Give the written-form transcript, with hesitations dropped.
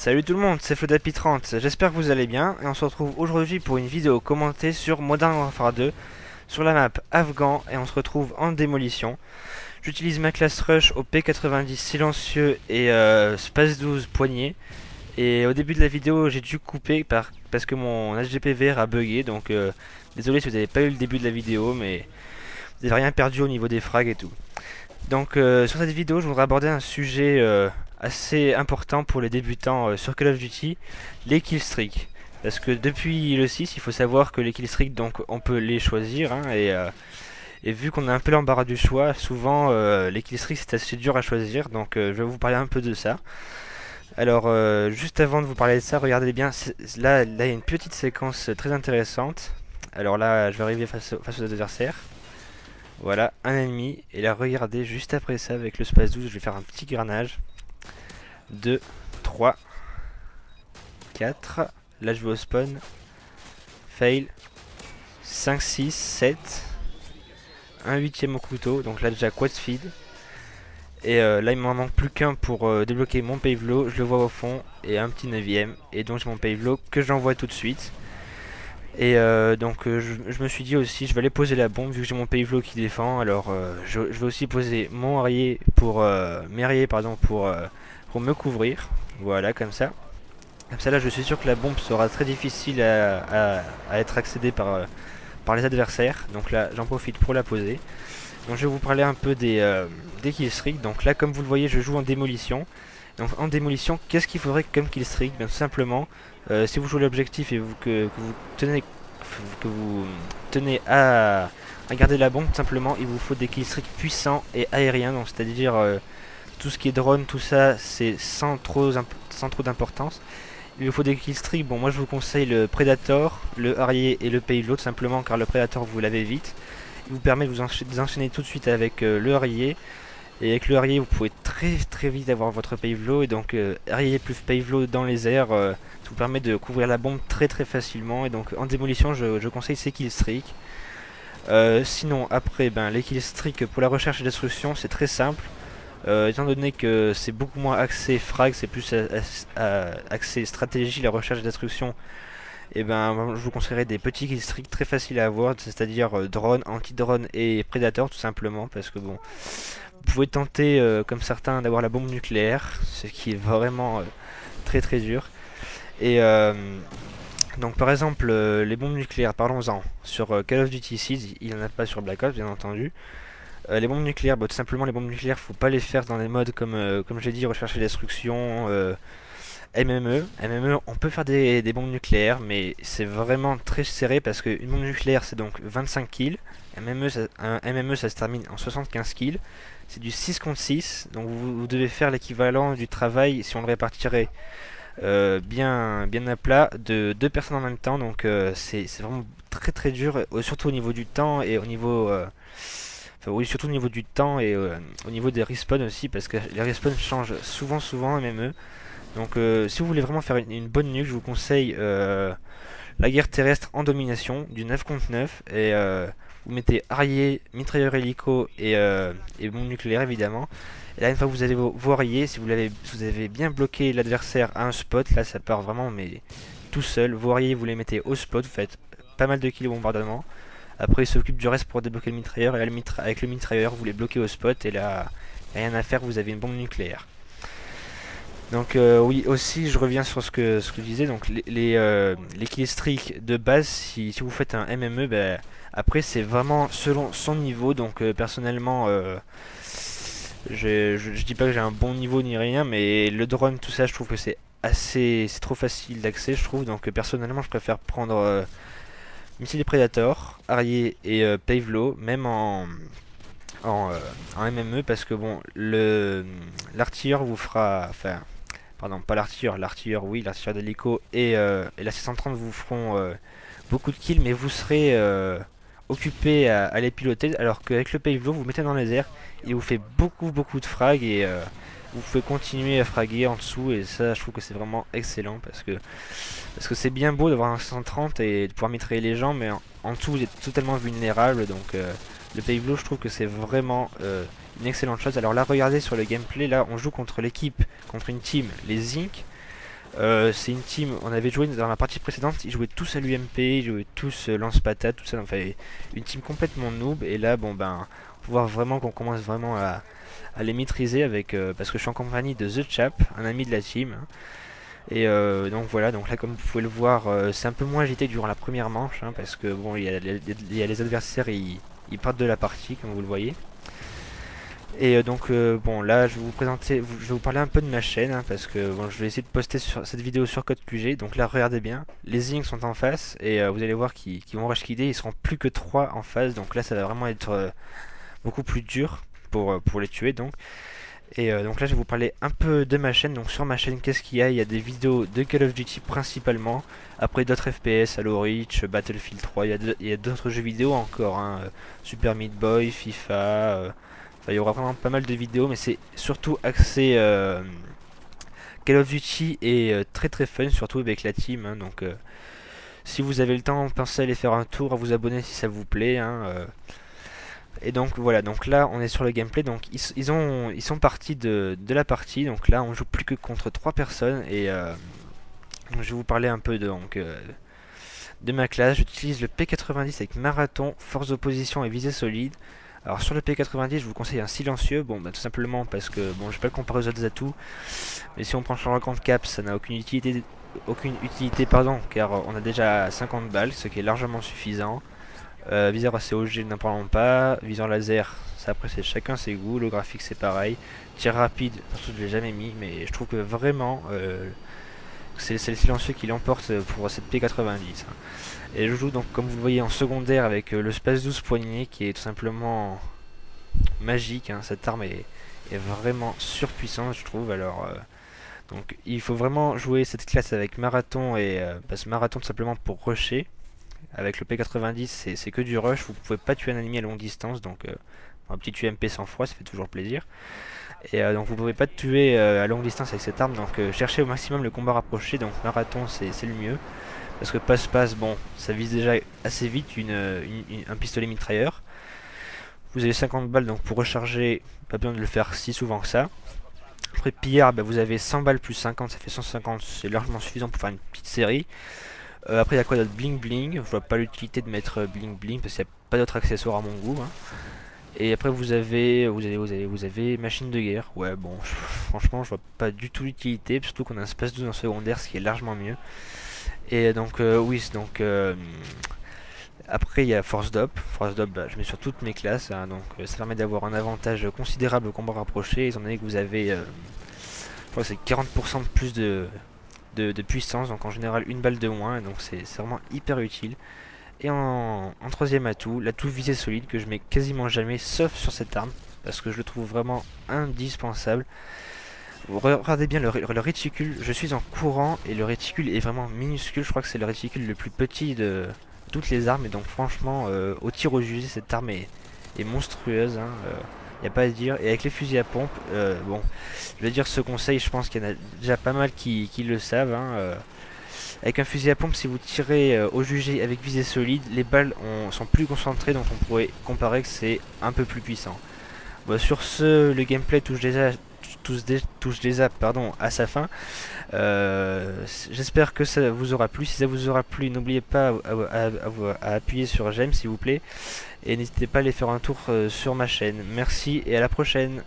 Salut tout le monde, c'est Flodapi30, j'espère que vous allez bien et on se retrouve aujourd'hui pour une vidéo commentée sur Modern Warfare 2 sur la map Afghan et on se retrouve en démolition. J'utilise ma classe Rush au P90 silencieux et Space 12 poignée et au début de la vidéo j'ai dû couper parce que mon HGPVR a bugué donc désolé si vous n'avez pas eu le début de la vidéo mais vous n'avez rien perdu au niveau des frags et tout. Donc sur cette vidéo je voudrais aborder un sujet assez important pour les débutants sur Call of Duty, les killstreaks. Parce que depuis le 6, il faut savoir que les killstreaks, donc on peut les choisir, hein, et vu qu'on a un peu l'embarras du choix, souvent les killstreaks c'est assez dur à choisir, donc je vais vous parler un peu de ça. Alors juste avant de vous parler de ça, regardez bien, là il y a une petite séquence très intéressante. Alors là je vais arriver face aux adversaires. Voilà, un ennemi, et là regardez juste après ça avec le Space 12, je vais faire un petit granage. 2, 3, 4, là je vais au spawn, fail, 5, 6, 7, un huitième au couteau, donc là déjà quad speed, et là il m'en manque plus qu'un pour débloquer mon pavelo, je le vois au fond, et un petit neuvième, et donc j'ai mon pavelo que j'envoie tout de suite. Et donc je me suis dit aussi je vais aller poser la bombe vu que j'ai mon pavelo qui défend, alors je vais aussi poser mon arrier pour mes arriers pardon pour me couvrir, voilà comme ça. Comme ça là je suis sûr que la bombe sera très difficile à être accédée par les adversaires, donc là j'en profite pour la poser. Donc je vais vous parler un peu des killstreaks, donc là comme vous le voyez je joue en démolition. Donc en démolition, qu'est-ce qu'il faudrait comme killstreak? Bien tout simplement, si vous jouez l'objectif et que vous tenez à garder la bombe, tout simplement, il vous faut des killstreaks puissants et aériens. Donc c'est-à-dire tout ce qui est drone, tout ça, c'est sans trop d'importance. Il vous faut des killstreaks. Bon, moi je vous conseille le Predator, le Harrier et le Payload, tout simplement, car le Predator vous l'avez vite. Il vous permet de vous enchaîner tout de suite avec le Harrier. Et avec le Harrier, vous pouvez très vite avoir votre pavelo. Et donc, Harrier plus pavelo dans les airs, ça vous permet de couvrir la bombe très facilement. Et donc, en démolition, je conseille ces killstreaks. Sinon, après, les killstreaks pour la recherche et destruction, c'est très simple. Étant donné que c'est beaucoup moins axé frag, c'est plus axé stratégie, la recherche et destruction. Et je vous conseillerais des petits killstreaks très faciles à avoir, c'est-à-dire drone, anti-drone et prédateur, tout simplement, parce que bon. Vous pouvez tenter, comme certains, d'avoir la bombe nucléaire, ce qui est vraiment très dur. Et donc par exemple, les bombes nucléaires, parlons-en. Sur Call of Duty 6, il n'y en a pas sur Black Ops, bien entendu. Les bombes nucléaires, tout simplement, les bombes nucléaires, faut pas les faire dans des modes comme j'ai dit, recherche et destruction, MME. MME, on peut faire des bombes nucléaires, mais c'est vraiment très serré parce qu'une bombe nucléaire, c'est donc 25 kills. Un MME, ça se termine en 75 kills. C'est du 6 contre 6, donc vous devez faire l'équivalent du travail si on le répartirait bien à plat de deux personnes en même temps. Donc c'est vraiment très dur, surtout au niveau du temps et au niveau oui, surtout au niveau du temps et au niveau des respawns aussi, parce que les respawns changent souvent MME. Donc si vous voulez vraiment faire une bonne nuque, je vous conseille la guerre terrestre en domination du 9 contre 9 et vous mettez Harrier, mitrailleur hélico et bombe nucléaire évidemment. Et là une fois que vous avez vos Harriers, si vous avez bien bloqué l'adversaire à un spot, là ça part vraiment mais tout seul. Vos Harriers vous les mettez au spot, vous faites pas mal de kills au bombardement. Après il s'occupe du reste pour débloquer le mitrailleur, et là, avec le mitrailleur vous les bloquez au spot et là rien à faire, vous avez une bombe nucléaire. Donc oui, aussi je reviens sur ce que je disais, donc les killstreaks de base, si vous faites un MME, après c'est vraiment selon son niveau, donc personnellement je dis pas que j'ai un bon niveau ni rien, mais le drone tout ça je trouve que c'est trop facile d'accès je trouve, donc personnellement je préfère prendre missile Predator, Harrier et Pavelo, même en MME, parce que bon l'artilleur vous fera, enfin pardon, pas l'artilleur oui, l'artilleur d'hélico et la C130 vous feront beaucoup de kills, mais vous serez occupé à les piloter, alors qu'avec le pavelo vous mettez dans les airs, il vous fait beaucoup de frags et vous pouvez continuer à fraguer en dessous, et ça je trouve que c'est vraiment excellent parce que c'est bien beau d'avoir un 130 et de pouvoir mitrailler les gens, mais en dessous vous êtes totalement vulnérable, donc le pavelo je trouve que c'est vraiment une excellente chose. Alors là regardez sur le gameplay, là on joue contre une team, les Zinc. C'est une team, on avait joué dans la partie précédente, ils jouaient tous à l'UMP, ils jouaient tous lance-patate, tout ça, enfin une team complètement noob, et là bon ben, faut voir vraiment qu'on commence vraiment à les maîtriser avec, parce que je suis en compagnie de The Chap, un ami de la team, hein. Et donc voilà, donc là comme vous pouvez le voir, c'est un peu moins agité durant la première manche, hein, parce que bon, il y a les adversaires, ils partent de la partie, comme vous le voyez. Et donc bon là je vais vous présenter, je vais vous parler un peu de ma chaîne, hein, parce que bon, je vais essayer de poster cette vidéo sur Code QG. Donc là regardez bien, les Zing sont en face et vous allez voir qu'ils vont rush kidder, ils seront plus que 3 en face. Donc là ça va vraiment être beaucoup plus dur pour les tuer donc. Et donc là je vais vous parler un peu de ma chaîne. Donc sur ma chaîne qu'est-ce qu'il y a? Il y a des vidéos de Call of Duty principalement, après d'autres FPS, Halo Reach, Battlefield 3, il y a d'autres jeux vidéo encore, hein, Super Meat Boy, FIFA... Enfin, il y aura vraiment pas mal de vidéos, mais c'est surtout axé Call of Duty et très très fun, surtout avec la team, hein. Donc si vous avez le temps, pensez à aller faire un tour, à vous abonner si ça vous plaît, hein. Et donc voilà, donc là on est sur le gameplay, donc ils sont partis de la partie, donc là on joue plus que contre 3 personnes, et je vais vous parler un peu de ma classe. J'utilise le P90 avec marathon, force d'opposition et visée solide. Alors sur le P90 je vous conseille un silencieux, bon bah tout simplement parce que bon je vais pas le comparer aux autres atouts, mais si on prend Charles de Cap ça n'a aucune utilité pardon, car on a déjà 50 balles, ce qui est largement suffisant. Viseur ACOG n'en parlons pas, viseur laser, ça après c'est chacun ses goûts, le graphique c'est pareil, tir rapide, perso je l'ai jamais mis, mais je trouve que vraiment c'est le silencieux qui l'emporte pour cette P90, hein. Et je joue donc comme vous le voyez en secondaire avec le Space 12 poignet qui est tout simplement magique, hein. Cette arme est vraiment surpuissante je trouve. Alors donc il faut vraiment jouer cette classe avec marathon, et parce que marathon tout simplement pour rusher. Avec le P90 c'est que du rush, vous pouvez pas tuer un ennemi à longue distance, donc un petit UMP sans froid ça fait toujours plaisir. Et donc vous pouvez pas tuer à longue distance avec cette arme, donc cherchez au maximum le combat rapproché, donc marathon c'est le mieux. Parce que passe-passe, bon, ça vise déjà assez vite un pistolet mitrailleur. Vous avez 50 balles, donc pour recharger, pas besoin de le faire si souvent que ça. Après pillard, bah, vous avez 100 balles plus 50, ça fait 150, c'est largement suffisant pour faire une petite série. Après il y a quoi d'autre? Bling bling, je vois pas l'utilité de mettre bling bling parce qu'il n'y a pas d'autres accessoires à mon goût, hein. Et après vous avez machine de guerre. Ouais bon, franchement je vois pas du tout l'utilité, surtout qu'on a un space 12 en secondaire, ce qui est largement mieux. Et donc oui, donc après il y a Force Dop. Force Dop, bah, je mets sur toutes mes classes, hein, donc ça permet d'avoir un avantage considérable au combat rapproché, étant donné que vous avez, je crois que c'est 40% de plus de puissance, donc en général une balle de moins, donc c'est vraiment hyper utile. Et en troisième atout, l'atout visée solide que je mets quasiment jamais, sauf sur cette arme, parce que je le trouve vraiment indispensable. Regardez bien le réticule, je suis en courant et le réticule est vraiment minuscule, je crois que c'est le réticule le plus petit de toutes les armes, et donc franchement au tir au fusil cette arme est monstrueuse, hein, y a pas à dire. Et avec les fusils à pompe, bon, je vais dire ce conseil, je pense qu'il y en a déjà pas mal qui le savent, hein, avec un fusil à pompe, si vous tirez au jugé avec visée solide, les balles sont plus concentrées, donc on pourrait comparer que c'est un peu plus puissant. Bon, sur ce, le gameplay touche déjà pardon, à sa fin. J'espère que ça vous aura plu. Si ça vous aura plu, n'oubliez pas à appuyer sur j'aime s'il vous plaît. Et n'hésitez pas à aller faire un tour sur ma chaîne. Merci et à la prochaine.